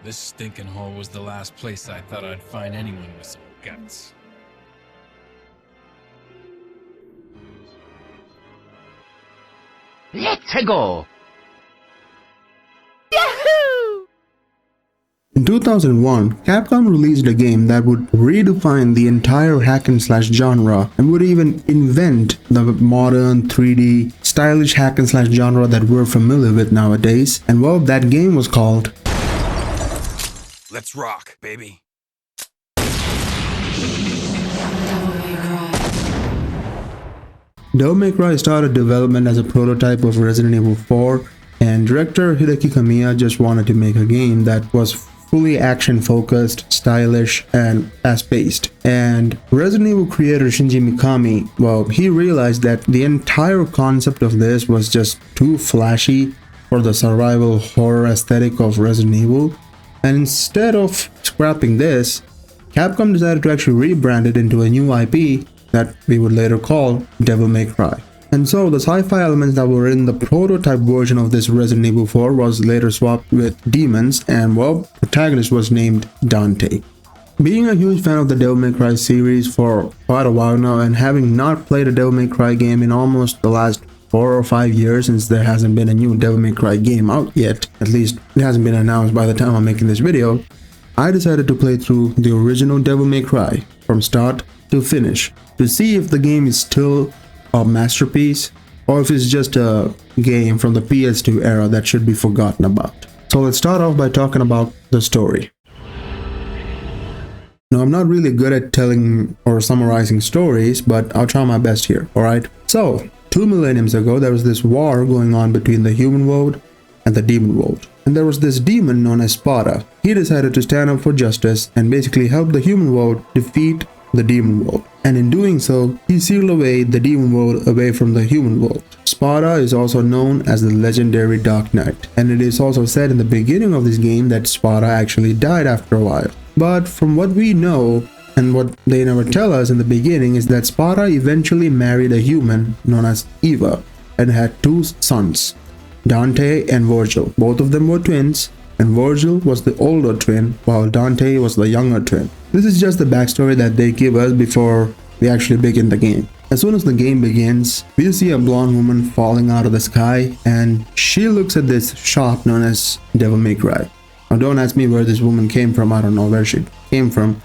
This stinking hole was the last place I thought I'd find anyone with some guts. Let's go! In 2001, Capcom released a game that would redefine the entire hack-and-slash genre and would even invent the modern 3D stylish hack-and-slash genre that we're familiar with nowadays. And well, that game was called Let's rock, baby. Devil May Cry started development as a prototype of Resident Evil 4, and director Hideki Kamiya just wanted to make a game that was fully action-focused, stylish, and fast-paced. And Resident Evil creator Shinji Mikami, well, he realized that the entire concept of this was just too flashy for the survival horror aesthetic of Resident Evil, and instead of scrapping this, Capcom decided to actually rebrand it into a new IP that we would later call Devil May Cry. And so the sci-fi elements that were in the prototype version of this Resident Evil 4 was later swapped with demons, and well, protagonist was named Dante. Being a huge fan of the Devil May Cry series for quite a while now, and having not played a Devil May Cry game in almost the last 4 or 5 years, since there hasn't been a new Devil May Cry game out yet, at least it hasn't been announced by the time I'm making this video, I decided to play through the original Devil May Cry from start to finish to see if the game is still a masterpiece or if it's just a game from the PS2 era that should be forgotten about. So let's start off by talking about the story. Now, I'm not really good at telling or summarizing stories, but I'll try my best here, alright? So, 2 millenniums ago, there was this war going on between the human world and the demon world. And there was this demon known as Sparta. He decided to stand up for justice and basically help the human world defeat the demon world. And in doing so, he sealed away the demon world away from the human world. Sparta is also known as the legendary Dark Knight, and it is also said in the beginning of this game that Sparta actually died after a while. But from what we know, and what they never tell us in the beginning, is that Sparta eventually married a human known as Eva and had 2 sons, Dante and Virgil. Both of them were twins, and Virgil was the older twin while Dante was the younger twin. This is just the backstory that they give us before we actually begin the game. As soon as the game begins, we see a blonde woman falling out of the sky, and she looks at this shop known as Devil May Cry. Now don't ask me where this woman came from, I don't know where she came from,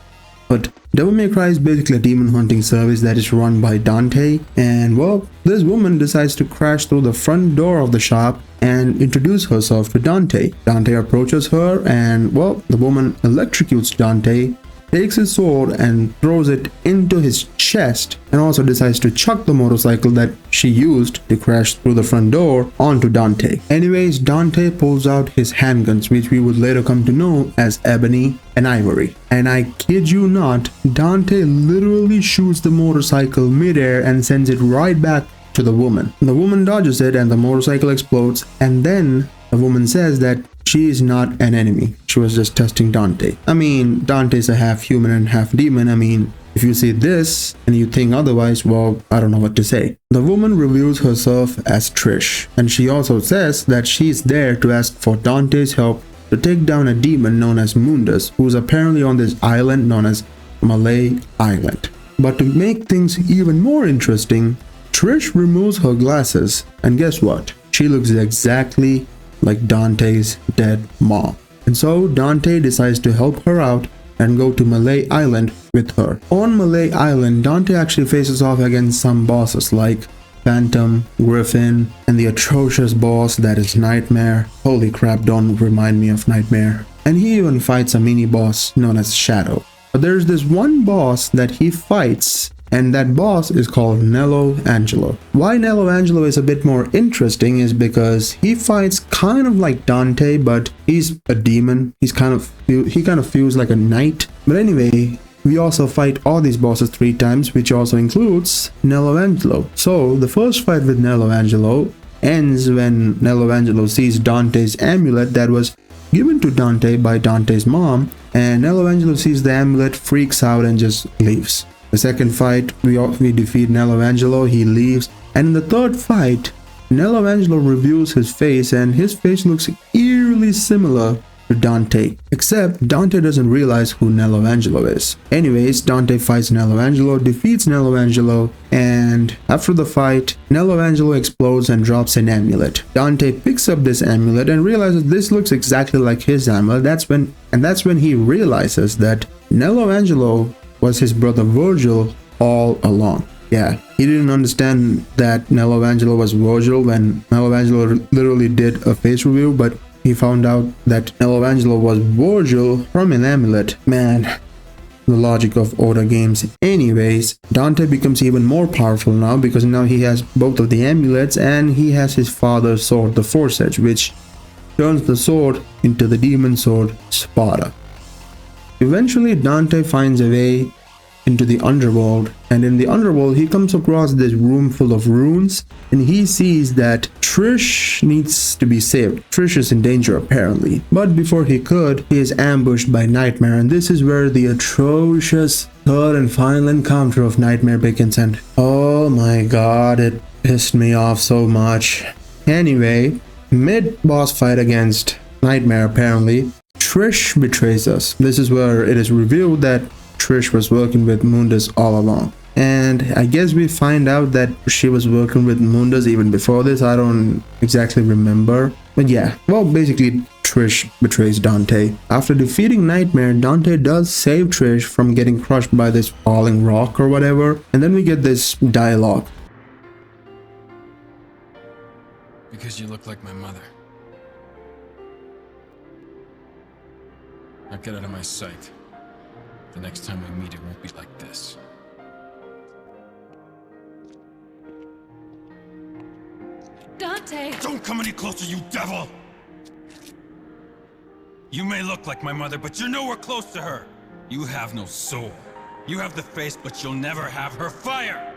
but Devil May Cry is basically a demon hunting service that is run by Dante, and well, this woman decides to crash through the front door of the shop and introduce herself to Dante. Dante approaches her, and well, the woman electrocutes Dante, takes his sword and throws it into his chest, and also decides to chuck the motorcycle that she used to crash through the front door onto Dante. Anyways, Dante pulls out his handguns, which we would later come to know as Ebony and Ivory. And I kid you not, Dante literally shoots the motorcycle midair and sends it right back to the woman. The woman dodges it and the motorcycle explodes, and then the woman says that she is not an enemy. She was just testing Dante. I mean, Dante's a half human and half demon. I mean, if you see this and you think otherwise, well, I don't know what to say. The woman reveals herself as Trish, and she also says that she's there to ask for Dante's help to take down a demon known as Mundus, who's apparently on this island known as Malay Island. But to make things even more interesting, Trish removes her glasses, and guess what? She looks exactly like Dante's dead mom. And so Dante decides to help her out and go to Malay Island with her. On Malay Island, Dante actually faces off against some bosses like Phantom, Griffin, and the atrocious boss that is Nightmare. Holy crap, don't remind me of Nightmare. And he even fights a mini boss known as Shadow. But there's this one boss that he fights, and that boss is called Nello Angelo. Why Nello Angelo is a bit more interesting is because he fights kind of like Dante, but he's a demon. He kind of feels like a knight. But anyway, we also fight all these bosses 3 times, which also includes Nello Angelo. So the first fight with Nello Angelo ends when Nello Angelo sees Dante's amulet that was given to Dante by Dante's mom, and Nello Angelo sees the amulet, freaks out, and just leaves. The second fight, we defeat Nello Angelo, he leaves, and in the third fight, Nello Angelo reveals his face, and his face looks eerily similar to Dante. Except Dante doesn't realize who Nello Angelo is. Anyways, Dante fights Nello Angelo, defeats Nello Angelo, and after the fight, Nello Angelo explodes and drops an amulet. Dante picks up this amulet and realizes this looks exactly like his amulet. That's when he realizes that Nello Angelo was his brother Virgil all along. Yeah, he didn't understand that Nello Angelo was Virgil when Nello Angelo literally did a face review, but he found out that Nello Angelo was Virgil from an amulet. Man, the logic of older games. Anyways, Dante becomes even more powerful now because now he has both of the amulets and he has his father's sword, the Force Edge, which turns the sword into the demon sword Spada. Eventually, Dante finds a way into the underworld, and in the underworld he comes across this room full of runes, and he sees that Trish needs to be saved. Trish is in danger apparently, but before he could, he is ambushed by Nightmare, and this is where the atrocious third and final encounter of Nightmare begins, and oh my god, it pissed me off so much. Anyway, mid-boss fight against Nightmare apparently, Trish betrays us. This is where it is revealed that Trish was working with Mundus all along. And I guess we find out that she was working with Mundus even before this. I don't exactly remember. But yeah, well, basically Trish betrays Dante. After defeating Nightmare, Dante does save Trish from getting crushed by this falling rock or whatever. And then we get this dialogue. Because you look like my mother. Now get out of my sight. The next time we meet, it won't be like this. Dante! Don't come any closer, you devil! You may look like my mother, but you're nowhere close to her. You have no soul. You have the face, but you'll never have her fire!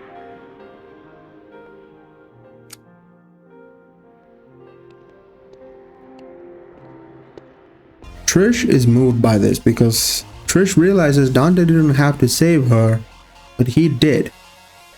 Trish is moved by this because Trish realizes Dante didn't have to save her, but he did.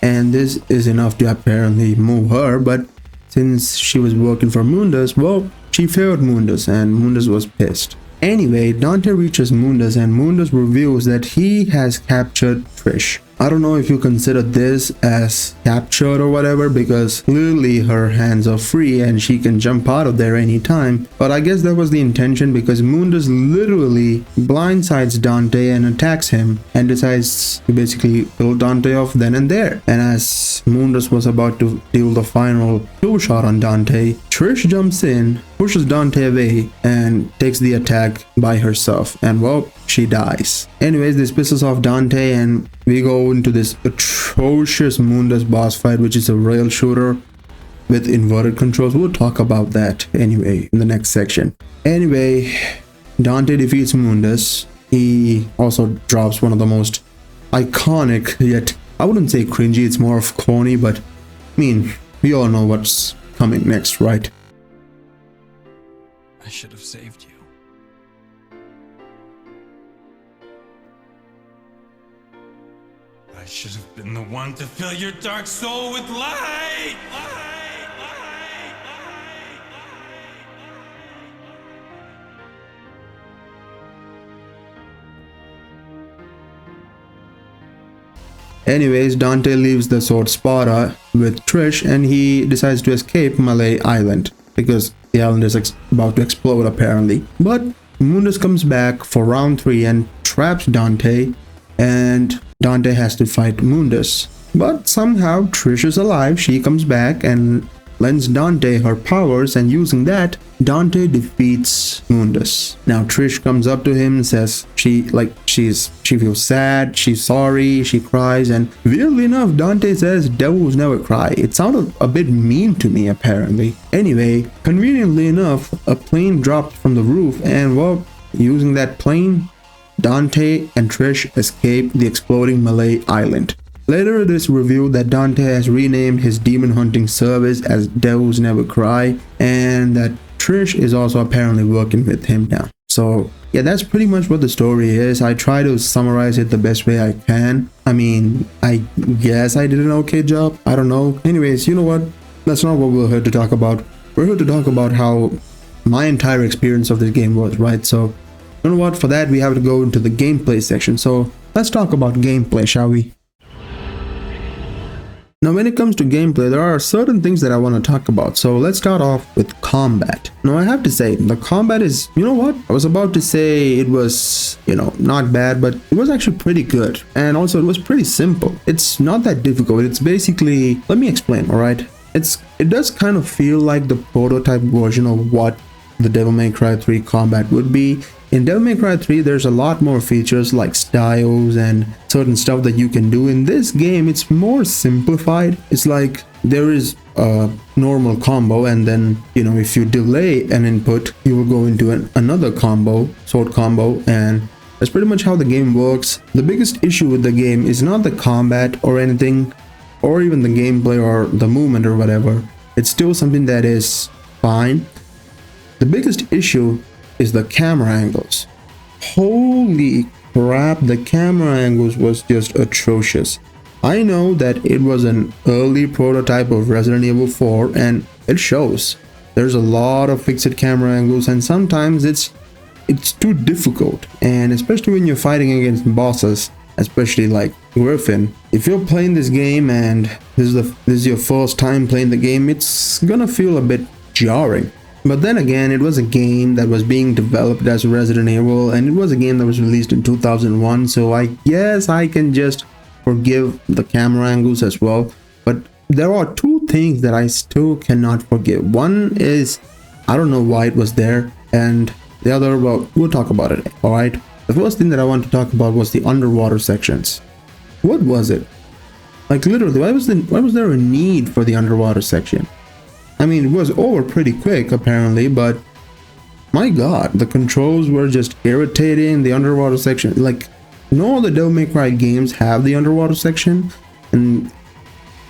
And this is enough to apparently move her, but since she was working for Mundus, well, she failed Mundus and Mundus was pissed. Anyway, Dante reaches Mundus and Mundus reveals that he has captured Trish. I don't know if you consider this as captured or whatever, because clearly her hands are free and she can jump out of there anytime, but I guess that was the intention because Mundus literally blindsides Dante and attacks him and decides to basically kill Dante off then and there. And as Mundus was about to deal the final kill shot on Dante, Trish jumps in, pushes Dante away and takes the attack by herself, and well, she dies. Anyways, this pisses off Dante and we go into this atrocious Mundus boss fight, which is a rail shooter with inverted controls. We'll talk about that anyway in the next section. Anyway, Dante defeats Mundus. He also drops one of the most iconic, yet I wouldn't say cringy, it's more of corny, but I mean, we all know what's coming next, right? I should have saved you. I should have been the one to fill your dark soul with light! Anyways, Dante leaves the sword Spada with Trish and he decides to escape Malay Island because the island is about to explode apparently. But Mundus comes back for round 3 and traps Dante, and Dante has to fight Mundus. But somehow Trish is alive. She comes back and lends Dante her powers, and using that, Dante defeats Mundus. Now Trish comes up to him and says she feels sad, she's sorry, she cries, and weirdly enough, Dante says devils never cry. It sounded a bit mean to me apparently. Anyway, conveniently enough, a plane dropped from the roof, and well, using that plane, Dante and Trish escape the exploding Malay Island. Later it is revealed that Dante has renamed his demon hunting service as Devils Never Cry, and that Trish is also apparently working with him now. So yeah, that's pretty much what the story is. I try to summarize it the best way I can. I mean, I guess I did an okay job. I don't know. Anyways, you know what? That's not what we're here to talk about. We're here to talk about how my entire experience of this game was, right? So you know what, for that we have to go into the gameplay section. So let's talk about gameplay, shall we? Now when it comes to gameplay, there are certain things that I want to talk about. So let's start off with combat. Now I have to say the combat is, you know what, I was about to say it was, not bad, but it was actually pretty good. And also it was pretty simple. It's not that difficult. It's basically, let me explain, all right? It does kind of feel like the prototype version of what the Devil May Cry 3 combat would be. In Devil May Cry 3, there's a lot more features like styles and certain stuff that you can do. In this game, it's more simplified. It's like there is a normal combo, and then, if you delay an input, you will go into another combo, sword combo, and that's pretty much how the game works. The biggest issue with the game is not the combat or anything, or even the gameplay or the movement or whatever. It's still something that is fine. The biggest issue is the camera angles. Holy crap, the camera angles was just atrocious. I know that it was an early prototype of Resident Evil 4 and it shows. There's a lot of fixed camera angles and sometimes it's too difficult, and especially when you're fighting against bosses, especially like Griffin. If you're playing this game and this is your first time playing the game, it's gonna feel a bit jarring. But then again, it was a game that was being developed as Resident Evil, and it was a game that was released in 2001, so I guess I can just forgive the camera angles as well. But there are two things that I still cannot forgive. One is, I don't know why it was there, and the other, well, we'll talk about it, alright? The first thing that I want to talk about was the underwater sections. What was it? Like literally, why was there a need for the underwater section? I mean, it was over pretty quick apparently, but my god, the controls were just irritating. The underwater section, like, no other Devil May Cry games have the underwater section, and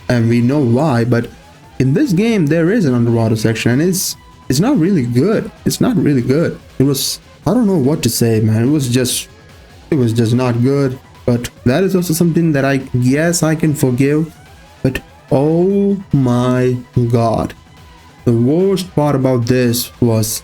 we know why, but in this game there is an underwater section, and it's not really good. It's not really good. It was, I don't know what to say, man. It was just not good. But that is also something that I guess I can forgive. But oh my god, the worst part about this was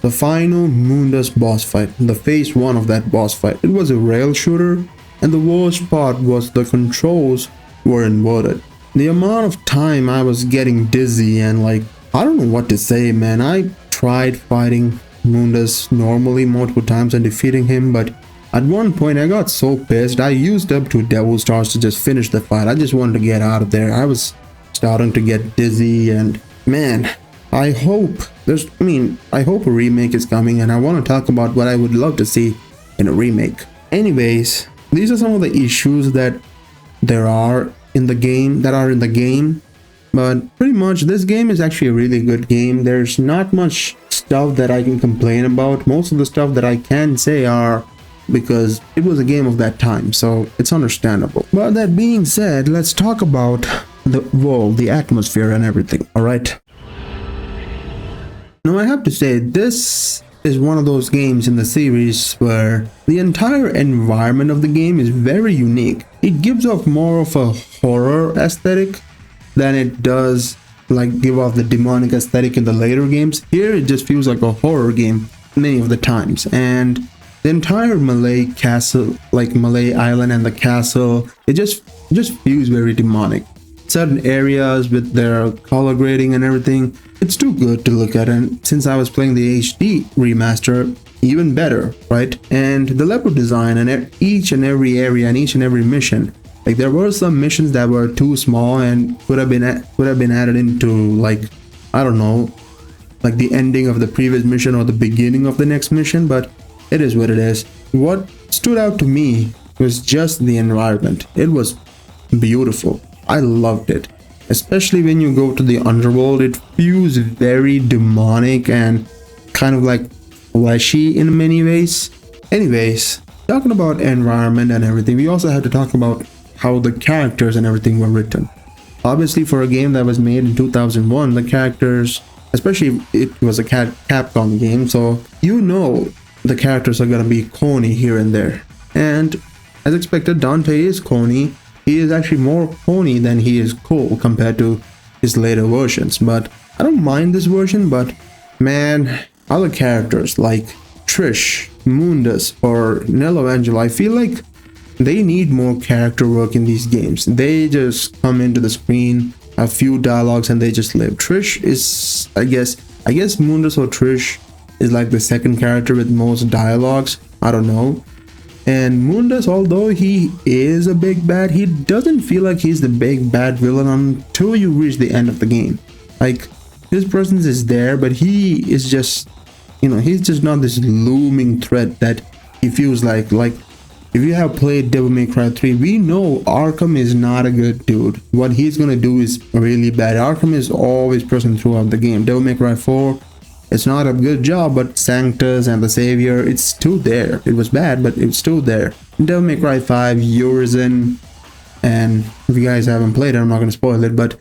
the final Mundus boss fight, the phase 1 of that boss fight. It was a rail shooter, and the worst part was the controls were inverted. The amount of time I was getting dizzy and like, I don't know what to say, man. I tried fighting Mundus normally multiple times and defeating him, but at one point I got so pissed I used up 2 devil stars to just finish the fight. I just wanted to get out of there. I was starting to get dizzy, and man, I hope a remake is coming, and I want to talk about what I would love to see in a remake. Anyways, these are some of the issues that there are in the game, but pretty much this game is actually a really good game. There's not much stuff that I can complain about. Most of the stuff that I can say are because it was a game of that time, so it's understandable. But that being said, let's talk about the world, the atmosphere and everything, alright? Now I have to say, this is one of those games in the series where the entire environment of the game is very unique. It gives off more of a horror aesthetic than it does like give off the demonic aesthetic in the later games. Here it just feels like a horror game many of the times, and the entire Malay castle, like Malay Island and the castle, it just feels very demonic. Certain areas with their color grading and everything, it's too good to look at, and since I was playing the HD remaster, even better, right? And the level design and each and every area and each and every mission, like there were some missions that were too small and could have been added into, like, I don't know, like the ending of the previous mission or the beginning of the next mission, but it is what it is. What stood out to me was just the environment. It was beautiful. I loved it. Especially when you go to the underworld, it feels very demonic and kind of like fleshy in many ways. Anyways, talking about environment and everything, we also have to talk about how the characters and everything were written. Obviously, for a game that was made in 2001, the characters, especially it was a Capcom game, so you know the characters are gonna be corny here and there. And as expected, Dante is corny. He is actually more corny than he is cool compared to his later versions, but I don't mind this version. But man, other characters like Trish, Mundus, or Nello Angelo, I feel like they need more character work in these games. They just come into the screen, a few dialogues, and they just live. Trish is, I guess Mundus or Trish is like the second character with most dialogues. I don't know. And Mundus, although he is a big bad, he doesn't feel like he's the big bad villain until you reach the end of the game. Like, his presence is there, but he is just, he's just not this looming threat that he feels like. Like, if you have played Devil May Cry 3, we know Arkham is not a good dude. What he's gonna do is really bad. Arkham is always present throughout the game. Devil May Cry 4, it's not a good job, but Sanctus and the Savior, it's still there. It was bad, but it's still there. In Devil May Cry 5, Urizen, and if you guys haven't played it, I'm not gonna spoil it, but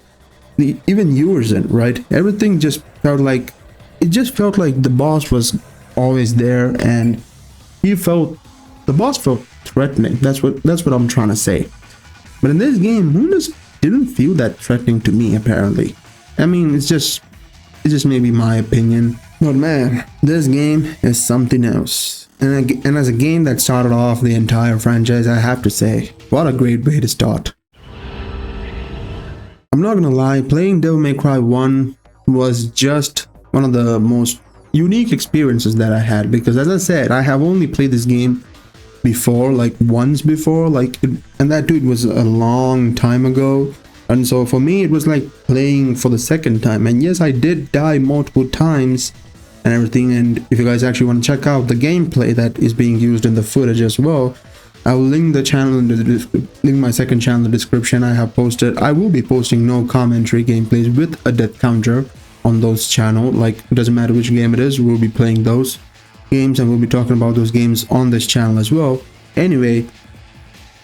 even Urizen, right? Everything just felt like, the boss was always there, and the boss felt threatening. That's what I'm trying to say. But in this game, Mundus didn't feel that threatening to me, apparently. I mean, it's just maybe my opinion. But man, this game is something else. And as a game that started off the entire franchise, I have to say, what a great way to start. I'm not gonna lie, playing Devil May Cry 1 was just one of the most unique experiences that I had, because as I said, I have only played this game before, like once before, and that dude was a long time ago. And so for me, it was like playing for the second time. And yes, I did die multiple times and everything. And if you guys actually want to check out the gameplay that is being used in the footage as well, I will link the channel in link my second channel in the description. I will be posting no commentary gameplays with a death counter on those channel. Like, it doesn't matter which game it is, we'll be playing those games and we'll be talking about those games on this channel as well. Anyway,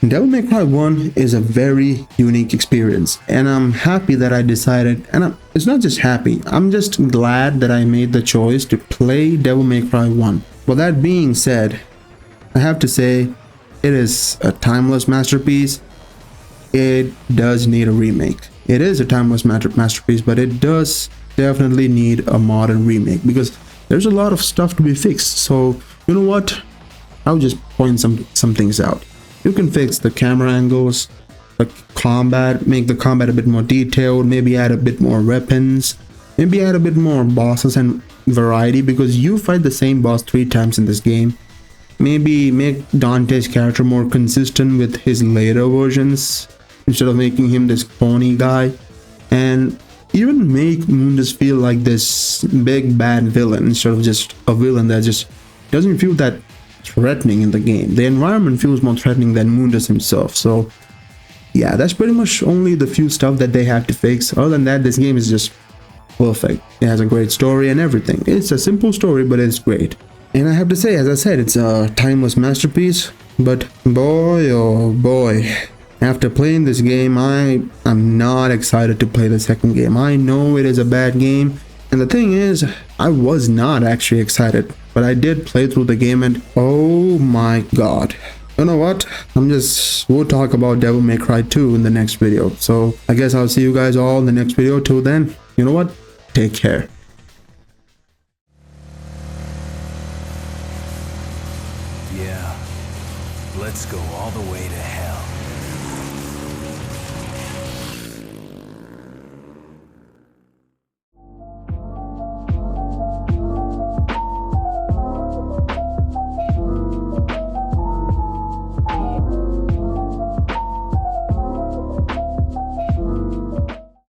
Devil May Cry 1 is a very unique experience, and I'm happy that I decided, and it's not just happy, I'm just glad that I made the choice to play Devil May Cry 1. Well, that being said, I have to say, it is a timeless masterpiece. It does need a remake. It is a timeless masterpiece, but it does definitely need a modern remake, because there's a lot of stuff to be fixed. So, you know what? I'll just point some things out. You can fix the camera angles, the combat, make the combat a bit more detailed, maybe add a bit more weapons, maybe add a bit more bosses and variety, because you fight the same boss 3 times in this game. Maybe make Dante's character more consistent with his later versions, instead of making him this pony guy. And even make Mundus feel like this big bad villain, instead of just a villain that just doesn't feel that threatening in the game. The environment feels more threatening than Mundus himself. So yeah, that's pretty much only the few stuff that they have to fix. Other than that, this game is just perfect. It has a great story and everything. It's a simple story, but it's great. And I have to say, as I said, it's a timeless masterpiece. But boy, oh boy, after playing this game, I'm not excited to play the second game. I know it is a bad game, and the thing is, I was not actually excited, but I did play through the game, and oh my god. You know what? We'll talk about Devil May Cry 2 in the next video. So I guess I'll see you guys all in the next video. Till then, you know what? Take care. Yeah, let's go all the way to hell.